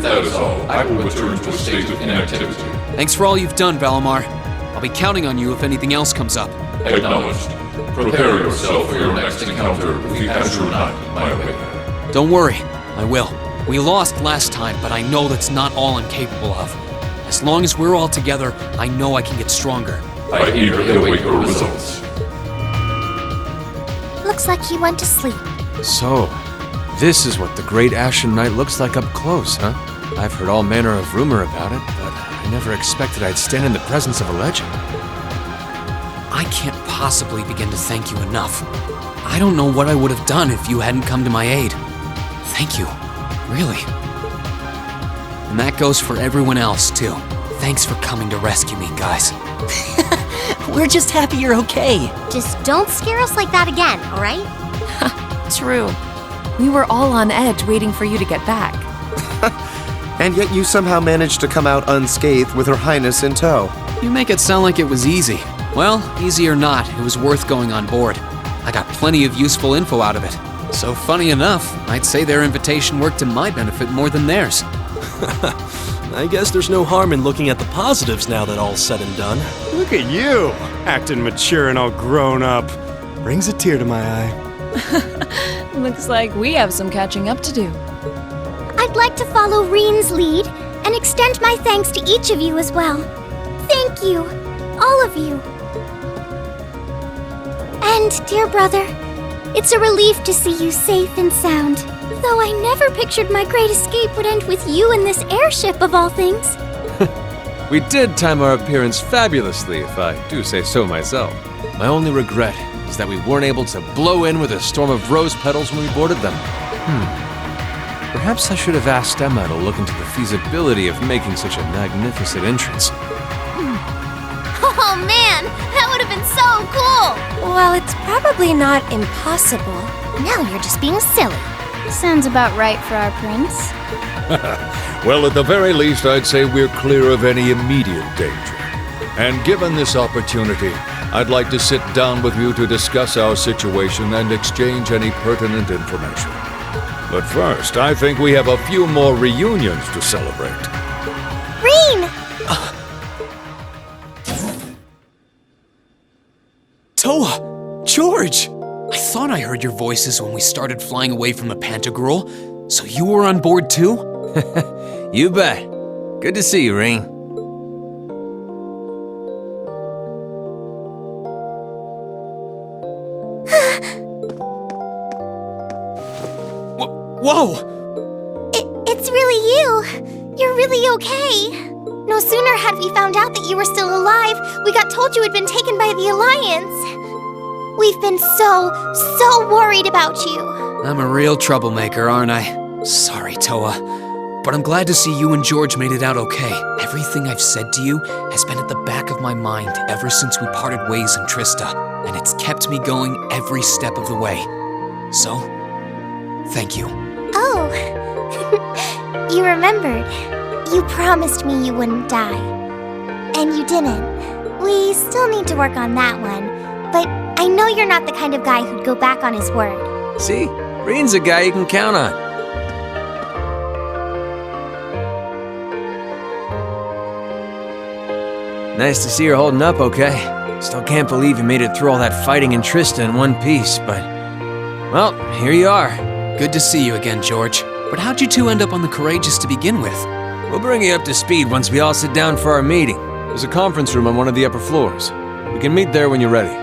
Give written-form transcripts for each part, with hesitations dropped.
If that is all, I will return to a state of inactivity. Thanks for all you've done, Valimar. I'll be counting on you if anything else comes up. Acknowledged. Prepare yourself for your next encounter with the Azure Knight, my awakener. Don't worry, I will. We lost last time, but I know that's not all I'm capable of. As long as we're all together, I know I can get stronger. I eagerly await your results. Looks like he went to sleep. So, this is what the Great Ashen Knight looks like up close, huh? I've heard all manner of rumor about it, but I never expected I'd stand in the presence of a legend. I can't possibly begin to thank you enough. I don't know what I would have done if you hadn't come to my aid. Thank you. Really. And that goes for everyone else, too. Thanks for coming to rescue me, guys. We're just happy you're okay. Just don't scare us like that again, alright? True. We were all on edge waiting for you to get back. And yet you somehow managed to come out unscathed with Her Highness in tow. You make it sound like it was easy. Well, easy or not, it was worth going on board. I got plenty of useful info out of it. So funny enough, I'd say their invitation worked to my benefit more than theirs. I guess there's no harm in looking at the positives now that all's said and done. Look at you, acting mature and all grown up. Brings a tear to my eye. Looks like we have some catching up to do. I'd like to follow Rean's lead and extend my thanks to each of you as well. Thank you, all of you. And, dear brother, it's a relief to see you safe and sound. Though I never pictured my great escape would end with you in this airship of all things. We did time our appearance fabulously, if I do say so myself. My only regret is that we weren't able to blow in with a storm of rose petals when we boarded them. Perhaps I should have asked Emma to look into the feasibility of making such a magnificent entrance. Oh man, that would have been so cool! Well, it's probably not impossible. Now you're just being silly. Sounds about right for our prince. Well, at the very least, I'd say we're clear of any immediate danger. And given this opportunity, I'd like to sit down with you to discuss our situation and exchange any pertinent information. But first, I think we have a few more reunions to celebrate. Rean! Towa! George! I thought I heard your voices when we started flying away from the Pantagruel, so you were on board too? You bet. Good to see you, Rean. Whoa! It's really you. You're really okay. No sooner had we found out that you were still alive, we got told you had been taken by the Alliance. We've been so worried about you. I'm a real troublemaker, aren't I? Sorry, Towa. But I'm glad to see you and George made it out okay. Everything I've said to you has been at the back of my mind ever since we parted ways in Trista, and it's kept me going every step of the way. So, thank you. Oh, you remembered. You promised me you wouldn't die. And you didn't. We still need to work on that one, but I know you're not the kind of guy who'd go back on his word. See? Rean's a guy you can count on. Nice to see you're holding up okay. Still can't believe you made it through all that fighting in Trista in one piece, but... well, here you are. Good to see you again, George. But how'd you two end up on the Courageous to begin with? We'll bring you up to speed once we all sit down for our meeting. There's a conference room on one of the upper floors. We can meet there when you're ready.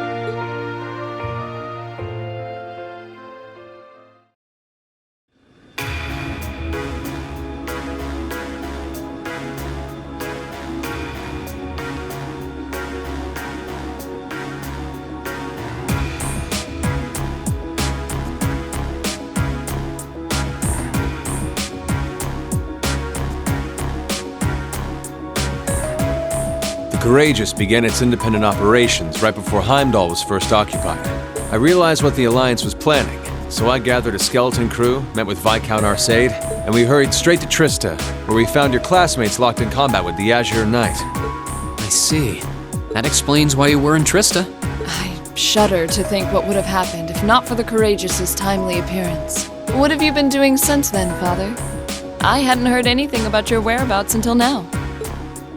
The Courageous began its independent operations right before Heimdall was first occupied. I realized what the Alliance was planning, so I gathered a skeleton crew, met with Viscount Arseid, and we hurried straight to Trista, where we found your classmates locked in combat with the Azure Knight. I see. That explains why you were in Trista. I shudder to think what would have happened if not for the Courageous's timely appearance. What have you been doing since then, Father? I hadn't heard anything about your whereabouts until now.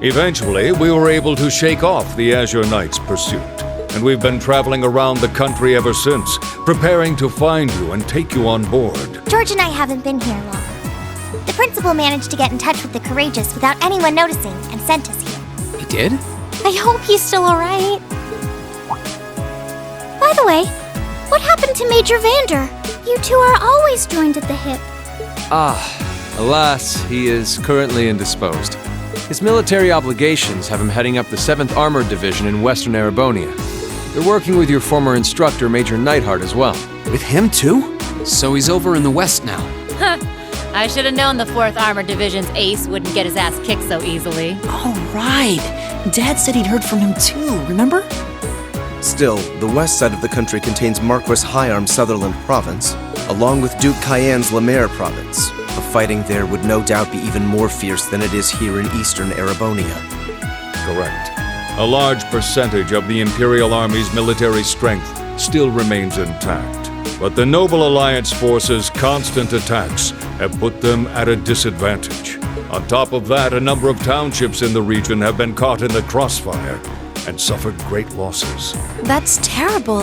Eventually, we were able to shake off the Azure Knight's pursuit, and we've been traveling around the country ever since, preparing to find you and take you on board. George and I haven't been here long. The principal managed to get in touch with the Courageous without anyone noticing and sent us here. He did? I hope he's still alright. By the way, what happened to Major Vander? You two are always joined at the hip. Alas, he is currently indisposed. His military obligations have him heading up the 7th Armored Division in Western Erebonia. They're working with your former instructor, Major Neidhart, as well. With him too? So he's over in the west now. I should have known the 4th Armored Division's ace wouldn't get his ass kicked so easily. Oh, right. Dad said he'd heard from him too, remember? Still, the west side of the country contains Marquis Higharm's Sutherland Province, along with Duke Cayenne's Lemaire Province. The fighting there would no doubt be even more fierce than it is here in eastern Erebonia. Correct. A large percentage of the Imperial Army's military strength still remains intact, but the Noble Alliance forces' constant attacks have put them at a disadvantage. On top of that, a number of townships in the region have been caught in the crossfire and suffered great losses. That's terrible.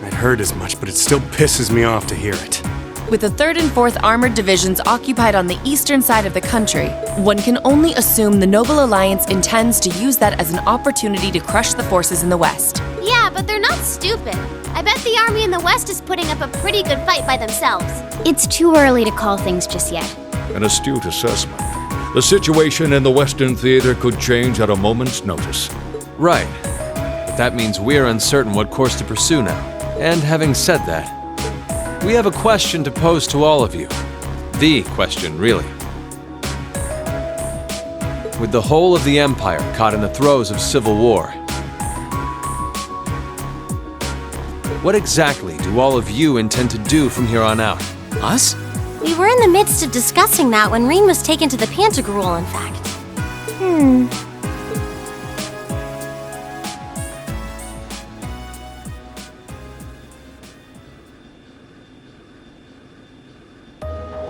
I'd heard as much, but it still pisses me off to hear it. With the 3rd and 4th Armored Divisions occupied on the eastern side of the country, one can only assume the Noble Alliance intends to use that as an opportunity to crush the forces in the west. Yeah, but they're not stupid. I bet the army in the west is putting up a pretty good fight by themselves. It's too early to call things just yet. An astute assessment. The situation in the Western Theater could change at a moment's notice. Right. But that means we're uncertain what course to pursue now. And having said that, we have a question to pose to all of you. The question, really. With the whole of the Empire caught in the throes of civil war, what exactly do all of you intend to do from here on out? Us? We were in the midst of discussing that when Rean was taken to the Pantagruel, in fact.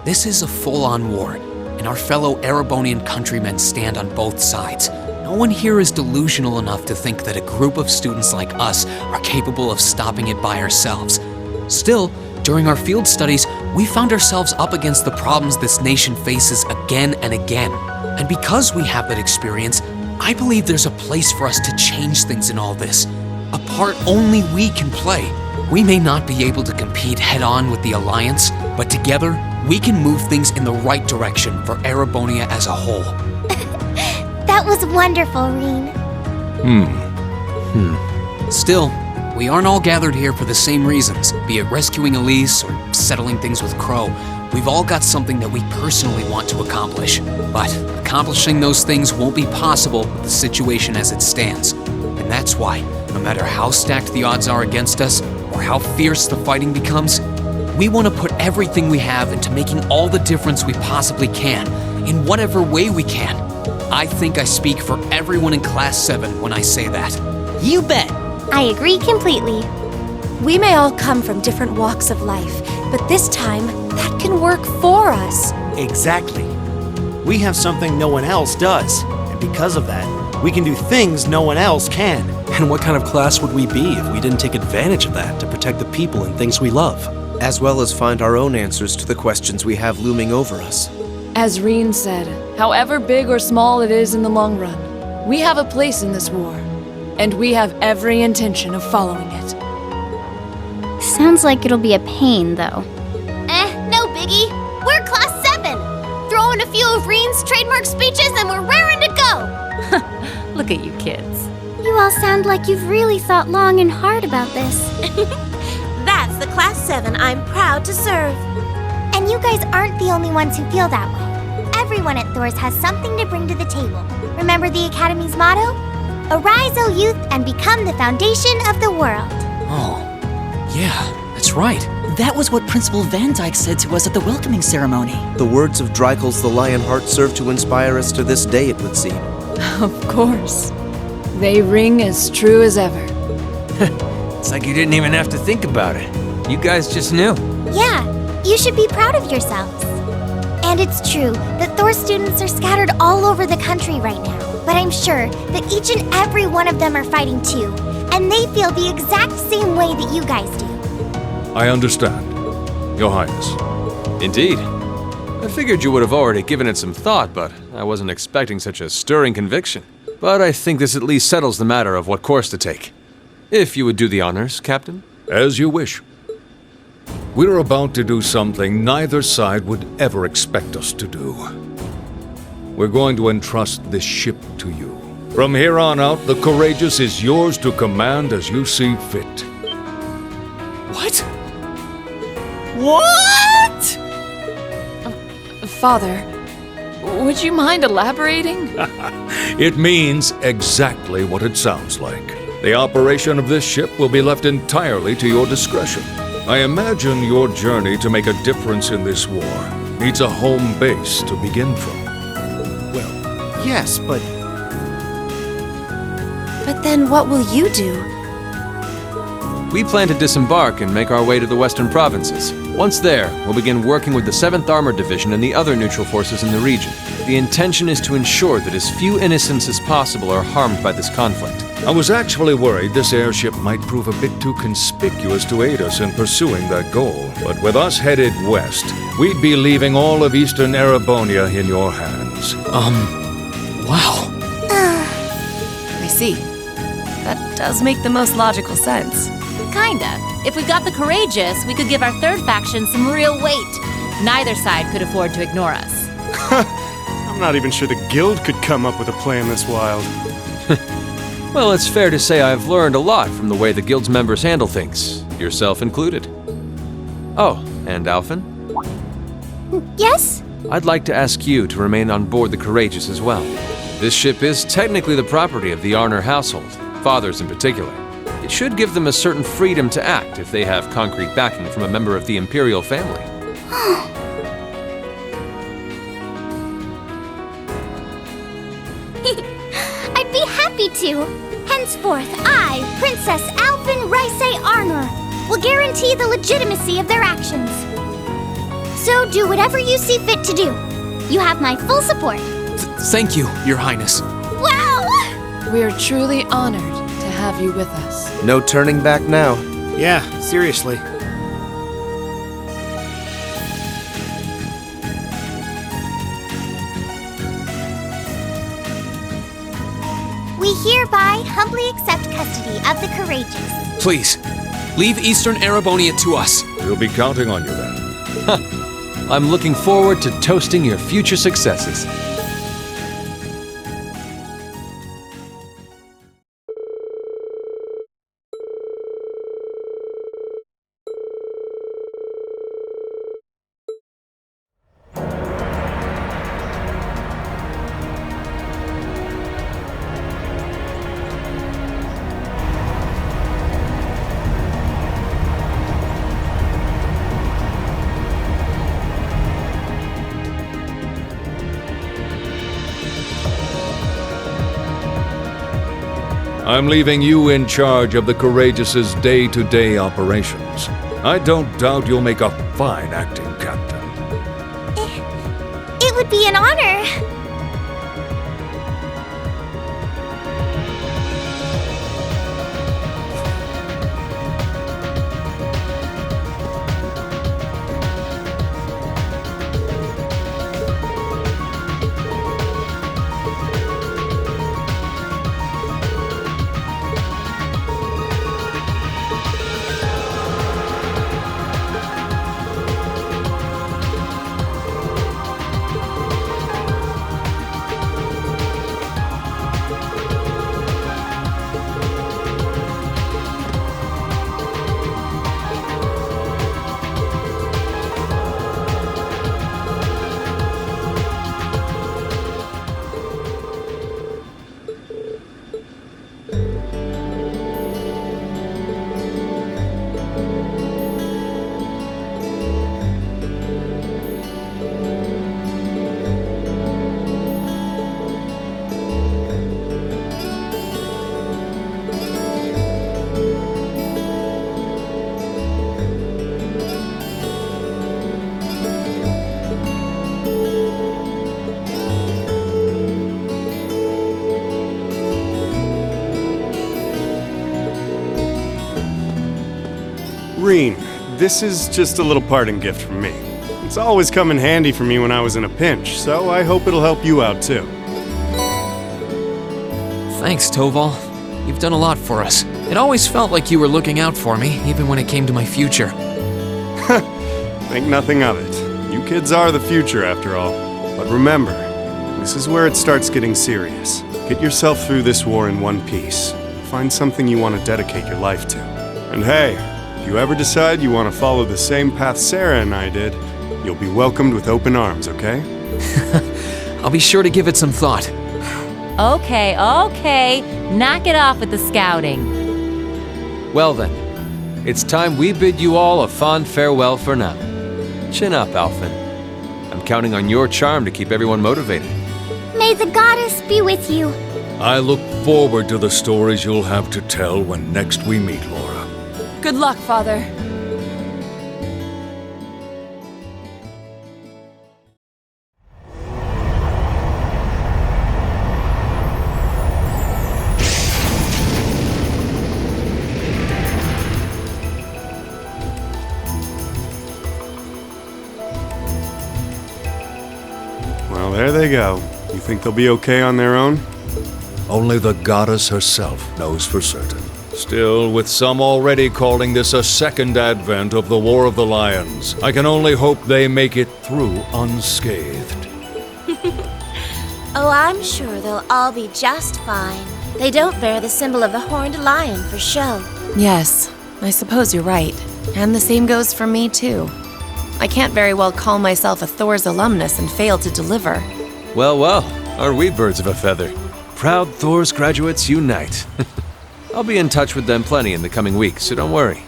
This is a full-on war, and our fellow Erebonian countrymen stand on both sides. No one here is delusional enough to think that a group of students like us are capable of stopping it by ourselves. Still, during our field studies, we found ourselves up against the problems this nation faces again and again. And because we have that experience, I believe there's a place for us to change things in all this. A part only we can play. We may not be able to compete head-on with the Alliance, but together, we can move things in the right direction for Erebonia as a whole. That was wonderful, Rean. Still, we aren't all gathered here for the same reasons, be it rescuing Elise or settling things with Crow. We've all got something that we personally want to accomplish, but accomplishing those things won't be possible with the situation as it stands. And that's why, no matter how stacked the odds are against us, or how fierce the fighting becomes, we want to put everything we have into making all the difference we possibly can, in whatever way we can. I think I speak for everyone in Class 7 when I say that. You bet! I agree completely. We may all come from different walks of life, but this time, that can work for us. Exactly. We have something no one else does, and because of that, we can do things no one else can. And what kind of class would we be if we didn't take advantage of that to protect the people and things we love? As well as find our own answers to the questions we have looming over us. As Rean said, however big or small it is in the long run, we have a place in this war, and we have every intention of following it. Sounds like it'll be a pain, though. No biggie. We're Class 7. Throw in a few of Rean's trademark speeches and we're raring to go. Look at you kids. You all sound like you've really thought long and hard about this. That's the Class 7 I'm proud to serve. And you guys aren't the only ones who feel that way. Everyone at Thor's has something to bring to the table. Remember the Academy's motto? Arise, O youth, and become the foundation of the world. Oh, yeah, that's right. That was what Principal Van Dyke said to us at the welcoming ceremony. The words of Dreichel's the Lionheart serve to inspire us to this day, it would seem. Of course. They ring as true as ever. It's like you didn't even have to think about it. You guys just knew. Yeah, You should be proud of yourselves. And it's true that Thor students are scattered all over the country right now. But I'm sure that each and every one of them are fighting too. And they feel the exact same way that you guys do. I understand, Your Highness. Indeed. I figured you would have already given it some thought, but I wasn't expecting such a stirring conviction. But I think this at least settles the matter of what course to take. If you would do the honors, Captain. As you wish. We're about to do something neither side would ever expect us to do. We're going to entrust this ship to you. From here on out, the Courageous is yours to command as you see fit. What? What? Father, would you mind elaborating? It means exactly what it sounds like. The operation of this ship will be left entirely to your discretion. I imagine your journey to make a difference in this war needs a home base to begin from. Well, yes, but... But then what will you do? We plan to disembark and make our way to the western provinces. Once there, we'll begin working with the 7th Armored Division and the other neutral forces in the region. The intention is to ensure that as few innocents as possible are harmed by this conflict. I was actually worried this airship might prove a bit too conspicuous to aid us in pursuing that goal. But with us headed west, we'd be leaving all of Eastern Erebonia in your hands. Wow. I see. That does make the most logical sense. Kinda. If we got the Courageous, we could give our third faction some real weight. Neither side could afford to ignore us. I'm not even sure the Guild could come up with a plan this wild. Well, it's fair to say I've learned a lot from the way the Guild's members handle things, yourself included. Oh, and Alfin? Yes? I'd like to ask you to remain on board the Courageous as well. This ship is technically the property of the Arnor household, fathers in particular. It should give them a certain freedom to act if they have concrete backing from a member of the Imperial family. I'd be happy to. Henceforth, I, Princess Alfin Reise Arnor, will guarantee the legitimacy of their actions. So do whatever you see fit to do. You have my full support. Thank you, Your Highness. Wow! We're truly honored to have you with us. No turning back now. Yeah, seriously. We hereby humbly accept custody of the Courageous. Please, leave Eastern Erebonia to us. We'll be counting on you then. I'm looking forward to toasting your future successes. I'm leaving you in charge of the Courageous's day-to-day operations. I don't doubt you'll make a fine acting captain. It would be an honor. Rean, this is just a little parting gift from me. It's always come in handy for me when I was in a pinch, so I hope it'll help you out too. Thanks, Tovel. You've done a lot for us. It always felt like you were looking out for me, even when it came to my future. Think nothing of it. You kids are the future, after all. But remember, this is where it starts getting serious. Get yourself through this war in one piece. Find something you want to dedicate your life to. And hey, if you ever decide you want to follow the same path Sara and I did, you'll be welcomed with open arms, okay? I'll be sure to give it some thought. Okay. Knock it off with the scouting. Well then, it's time we bid you all a fond farewell for now. Chin up, Alfin. I'm counting on your charm to keep everyone motivated. May the goddess be with you. I look forward to the stories you'll have to tell when next we meet, Laura. Good luck, Father. Well, there they go. You think they'll be okay on their own? Only the goddess herself knows for certain. Still, with some already calling this a second advent of the War of the Lions, I can only hope they make it through unscathed. Oh, I'm sure they'll all be just fine. They don't bear the symbol of the horned lion for show. Yes, I suppose you're right. And the same goes for me, too. I can't very well call myself a Thor's alumnus and fail to deliver. Well, aren't we birds of a feather? Proud Thor's graduates unite. I'll be in touch with them plenty in the coming weeks, so don't worry.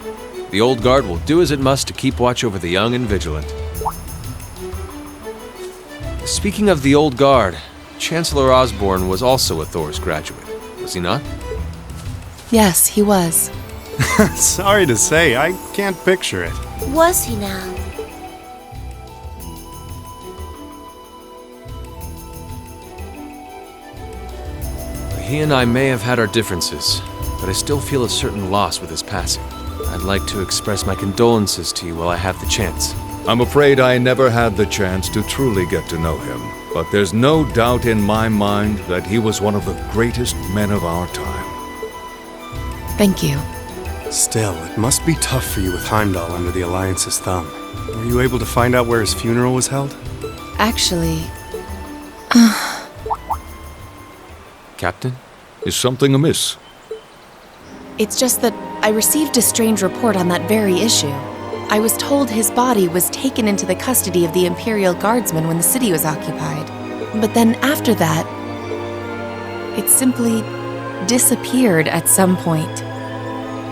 The old guard will do as it must to keep watch over the young and vigilant. Speaking of the old guard, Chancellor Osborne was also a Thor's graduate, was he not? Yes, he was. Sorry to say, I can't picture it. Was he now? He and I may have had our differences, but I still feel a certain loss with his passing. I'd like to express my condolences to you while I have the chance. I'm afraid I never had the chance to truly get to know him, but there's no doubt in my mind that he was one of the greatest men of our time. Thank you. Still, it must be tough for you with Heimdall under the Alliance's thumb. Were you able to find out where his funeral was held? Actually... Captain? Is something amiss? It's just that I received a strange report on that very issue. I was told his body was taken into the custody of the Imperial Guardsmen when the city was occupied. But then after that, it simply disappeared at some point.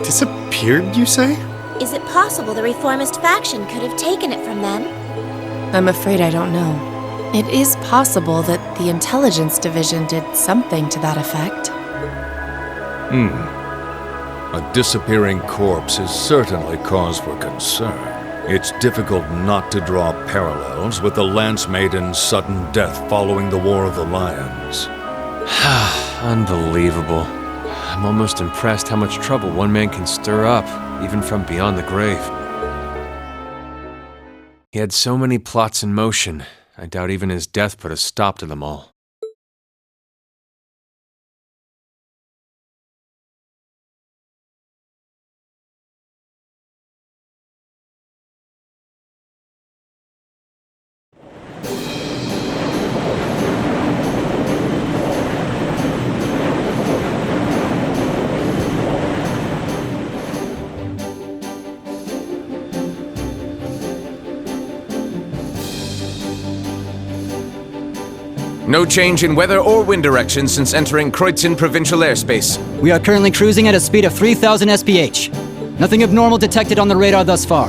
Disappeared, you say? Is it possible the reformist faction could have taken it from them? I'm afraid I don't know. It is possible that the Intelligence Division did something to that effect. A disappearing corpse is certainly cause for concern. It's difficult not to draw parallels with the Lance Maiden's sudden death following the War of the Lions. Unbelievable. I'm almost impressed how much trouble one man can stir up, even from beyond the grave. He had so many plots in motion. I doubt even his death put a stop to them all. No change in weather or wind direction since entering Kreutzen provincial airspace. We are currently cruising at a speed of 3,000 SPH. Nothing abnormal detected on the radar thus far.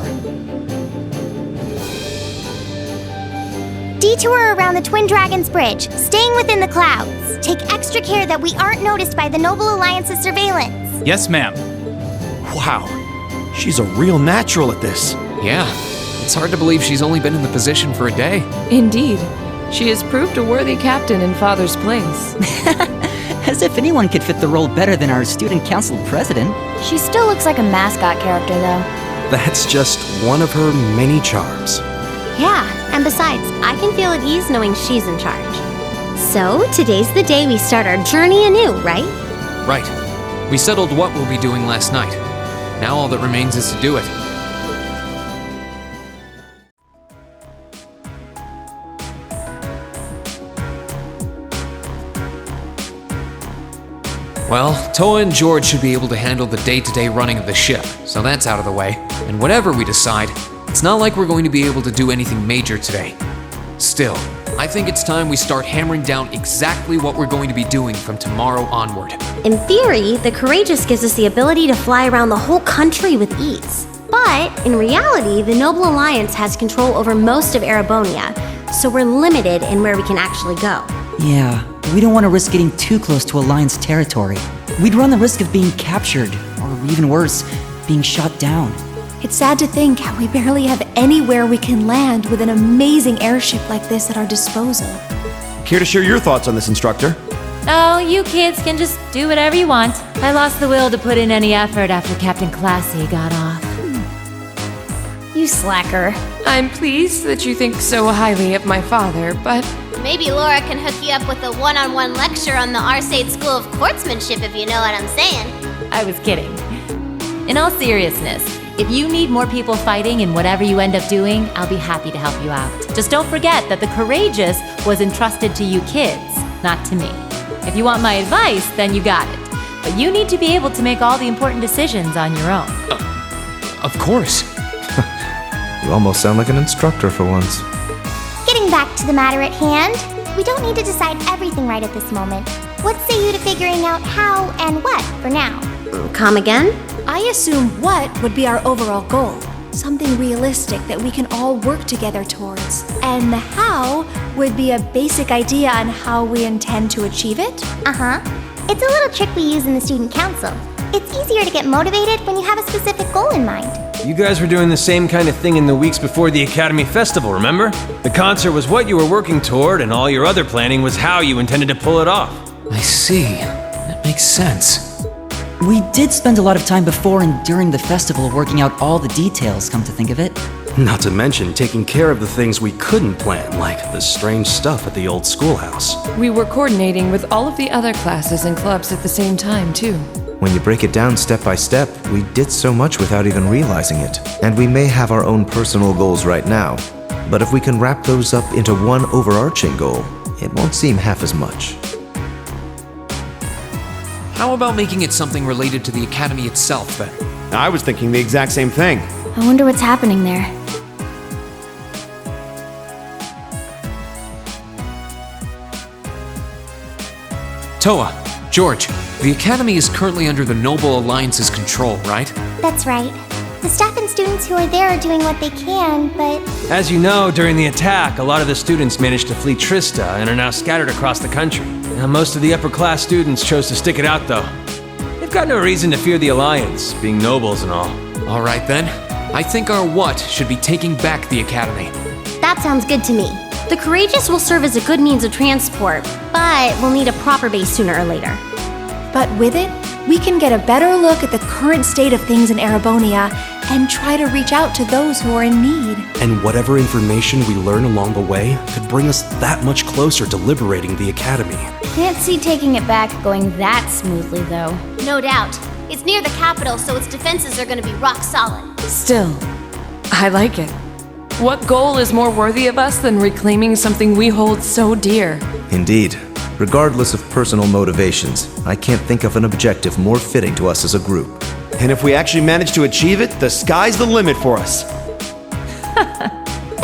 Detour around the Twin Dragons Bridge, staying within the clouds. Take extra care that we aren't noticed by the Noble Alliance's surveillance. Yes, ma'am. Wow, she's a real natural at this. Yeah, it's hard to believe she's only been in the position for a day. Indeed. She has proved a worthy captain in Father's place. As if anyone could fit the role better than our student council president. She still looks like a mascot character, though. That's just one of her many charms. Yeah, and besides, I can feel at ease knowing she's in charge. So, today's the day we start our journey anew, right? Right. We settled what we'll be doing last night. Now all that remains is to do it. Well, Towa and George should be able to handle the day-to-day running of the ship, so that's out of the way. And whatever we decide, it's not like we're going to be able to do anything major today. Still, I think it's time we start hammering down exactly what we're going to be doing from tomorrow onward. In theory, the Courageous gives us the ability to fly around the whole country with ease. But, in reality, the Noble Alliance has control over most of Erebonia, so we're limited in where we can actually go. Yeah, we don't want to risk getting too close to Alliance territory. We'd run the risk of being captured, or even worse, being shot down. It's sad to think how we barely have anywhere we can land with an amazing airship like this at our disposal. Care to share your thoughts on this, instructor? Oh, you kids can just do whatever you want. I lost the will to put in any effort after Captain Classy got off. You slacker. I'm pleased that you think so highly of my father, but... Maybe Laura can hook you up with a one-on-one lecture on the Arseid School of Courtsmanship, if you know what I'm saying. I was kidding. In all seriousness, if you need more people fighting in whatever you end up doing, I'll be happy to help you out. Just don't forget that the Courageous was entrusted to you kids, not to me. If you want my advice, then you got it. But you need to be able to make all the important decisions on your own. Of course. You almost sound like an instructor for once. Getting back to the matter at hand, we don't need to decide everything right at this moment. What say you to figuring out how and what for now? Come again? I assume what would be our overall goal. Something realistic that we can all work together towards. And the how would be a basic idea on how we intend to achieve it? Uh-huh. It's a little trick we use in the student council. It's easier to get motivated when you have a specific goal in mind. You guys were doing the same kind of thing in the weeks before the Academy Festival, remember? The concert was what you were working toward, and all your other planning was how you intended to pull it off. I see. That makes sense. We did spend a lot of time before and during the festival working out all the details, come to think of it. Not to mention taking care of the things we couldn't plan, like the strange stuff at the old schoolhouse. We were coordinating with all of the other classes and clubs at the same time, too. When you break it down step by step, we did so much without even realizing it. And we may have our own personal goals right now, but if we can wrap those up into one overarching goal, it won't seem half as much. How about making it something related to the Academy itself, then? I was thinking the exact same thing. I wonder what's happening there. Towa, George, the Academy is currently under the Noble Alliance's control, right? That's right. The staff and students who are there are doing what they can, but... As you know, during the attack, a lot of the students managed to flee Trista and are now scattered across the country. Now, most of the upper-class students chose to stick it out, though. They've got no reason to fear the Alliance, being nobles and all. All right, then. I think our what should be taking back the Academy. That sounds good to me. The Courageous will serve as a good means of transport, but we'll need a proper base sooner or later. But with it, we can get a better look at the current state of things in Erebonia and try to reach out to those who are in need. And whatever information we learn along the way could bring us that much closer to liberating the Academy. Can't see taking it back going that smoothly, though. No doubt. It's near the capital, so its defenses are going to be rock solid. Still, I like it. What goal is more worthy of us than reclaiming something we hold so dear? Indeed. Regardless of personal motivations, I can't think of an objective more fitting to us as a group. And if we actually manage to achieve it, the sky's the limit for us.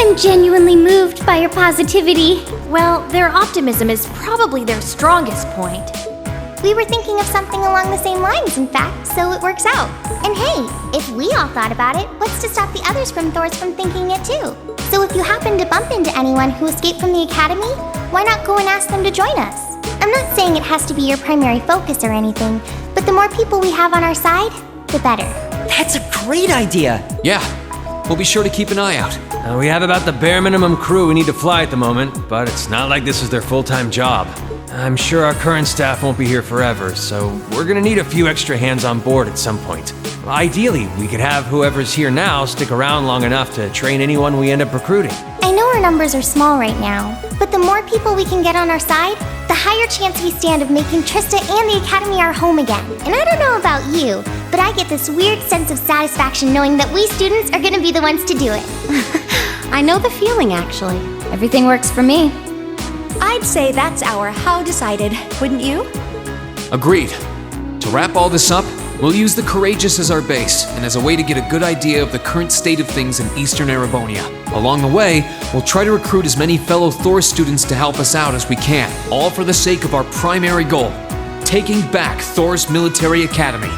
I'm genuinely moved by your positivity. Well, their optimism is probably their strongest point. We were thinking of something along the same lines, in fact, so it works out. And hey, if we all thought about it, what's to stop the others from thinking it too? So if you happen to bump into anyone who escaped from the Academy, why not go and ask them to join us? I'm not saying it has to be your primary focus or anything, but the more people we have on our side, the better. That's a great idea! Yeah, we'll be sure to keep an eye out. We have about the bare minimum crew we need to fly at the moment, but it's not like this is their full-time job. I'm sure our current staff won't be here forever, so we're gonna need a few extra hands on board at some point. Ideally, we could have whoever's here now stick around long enough to train anyone we end up recruiting. I know our numbers are small right now, but the more people we can get on our side, the higher chance we stand of making Trista and the Academy our home again. And I don't know about you, but I get this weird sense of satisfaction knowing that we students are gonna be the ones to do it. I know the feeling, actually. Everything works for me. I'd say that's our how decided, wouldn't you? Agreed. To wrap all this up, we'll use the Courageous as our base, and as a way to get a good idea of the current state of things in Eastern Erebonia. Along the way, we'll try to recruit as many fellow Thor students to help us out as we can, all for the sake of our primary goal, taking back Thor's military academy.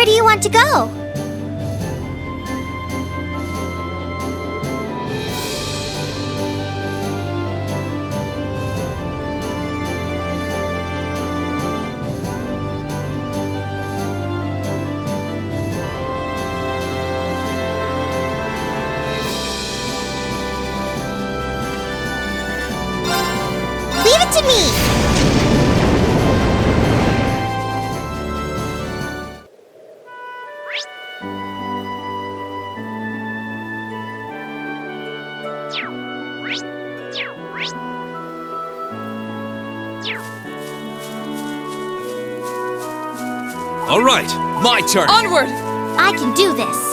Where do you want to go? Leave it to me! All right, my turn. Onward! I can do this.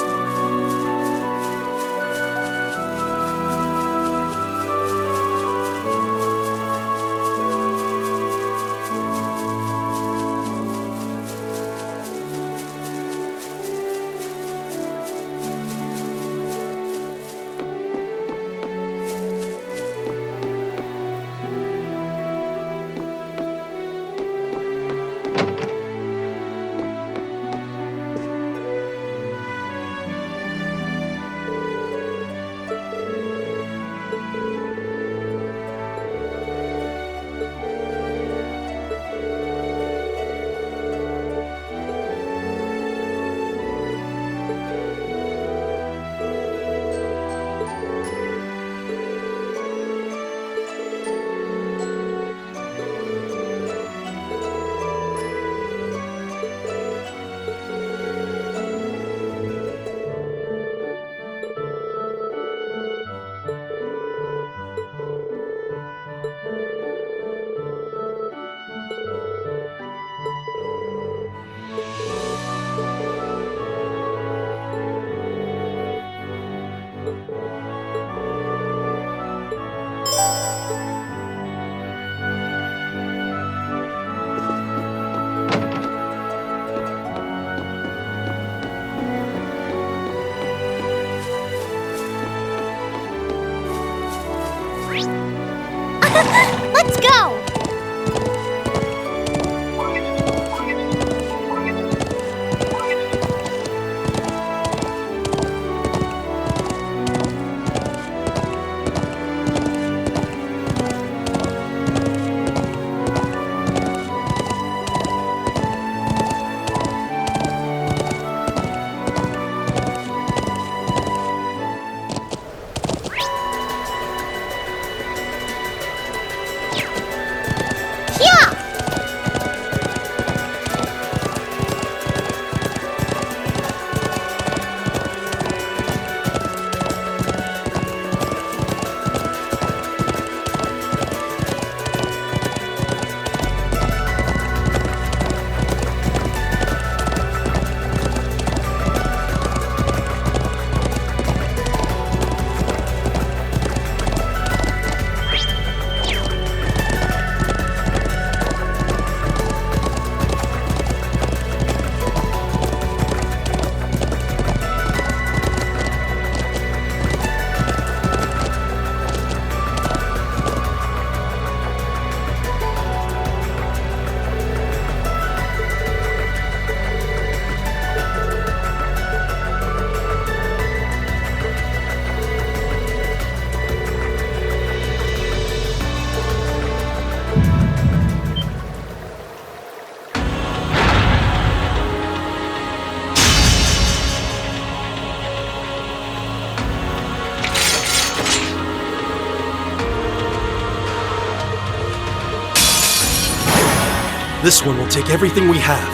This one will take everything we have.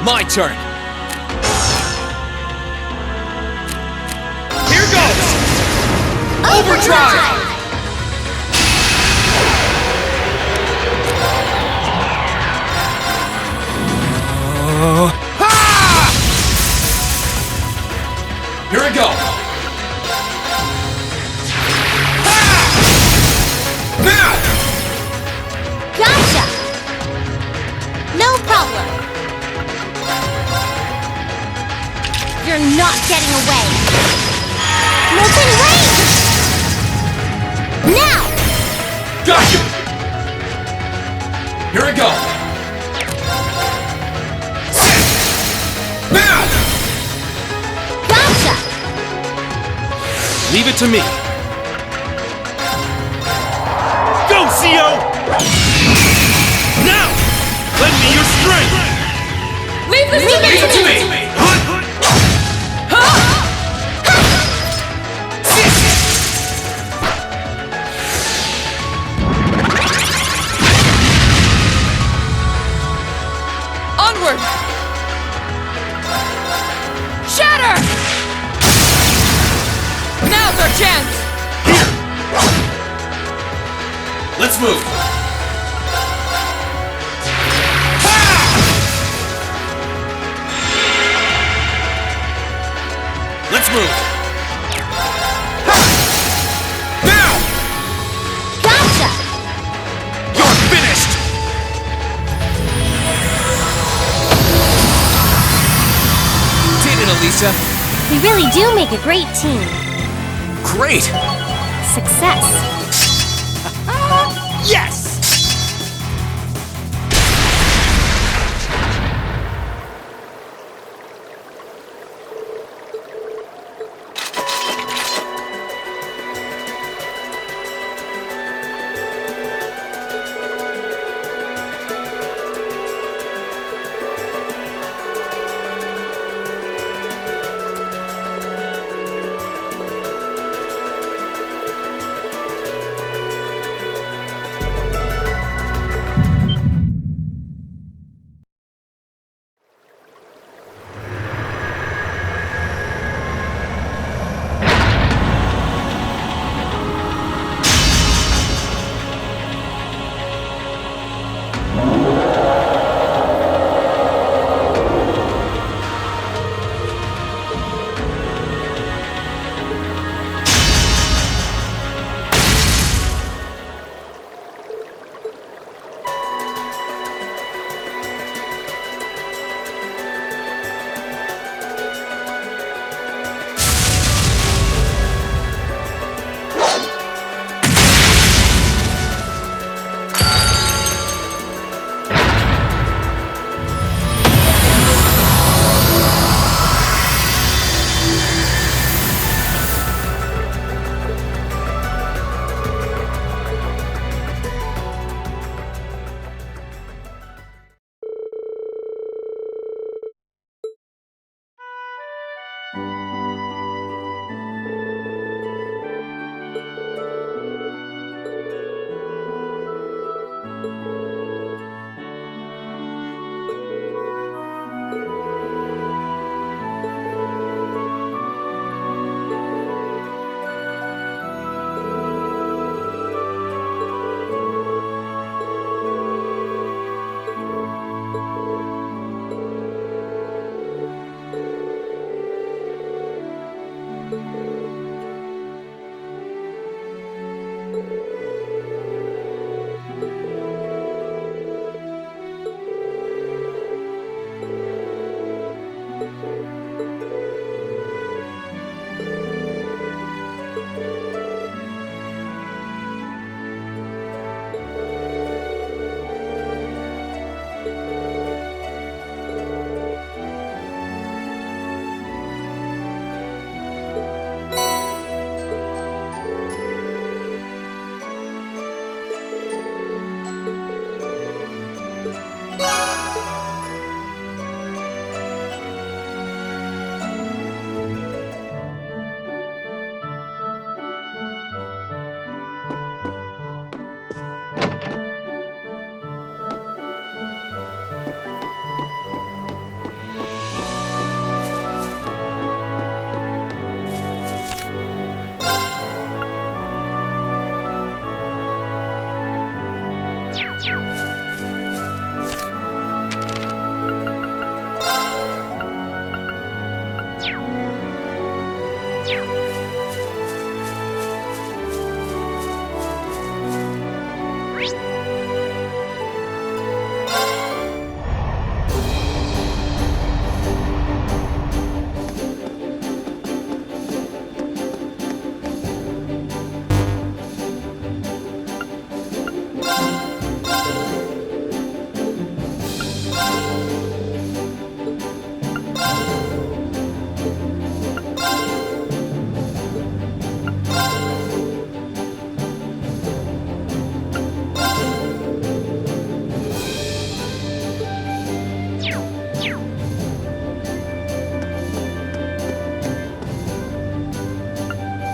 My turn! Here goes! Overdrive! Here we go! Now! Gotcha! No problem. You're not getting away. Molten Rain! Now! Got you! Here we go! Now! Gotcha! Leave it to me. Go, CO! Now! Lend me your strength! Leave this to me! Onward! Shatter! Now's our chance! Let's move! Let's move! Now! Gotcha! You're finished! Did it, Alisa! We really do make a great team. Great! Success. Yes!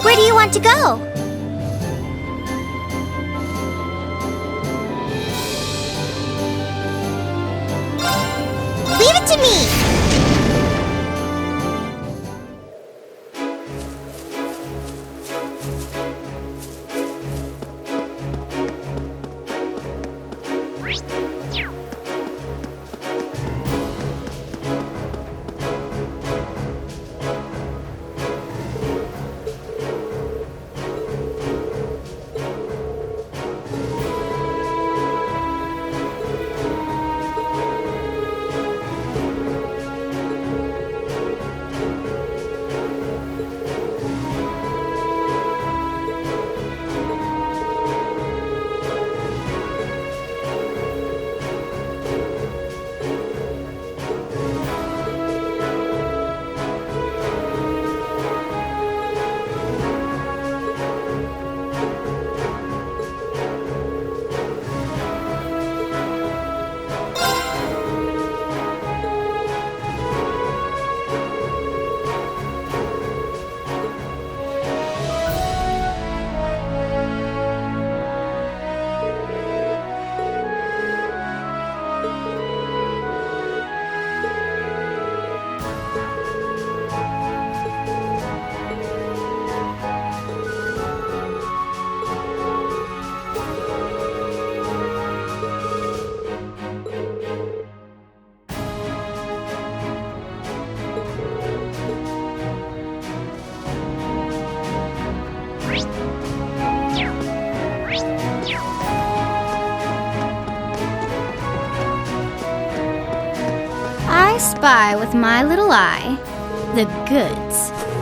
Where do you want to go? Leave it to me! I spy with my little eye the goods.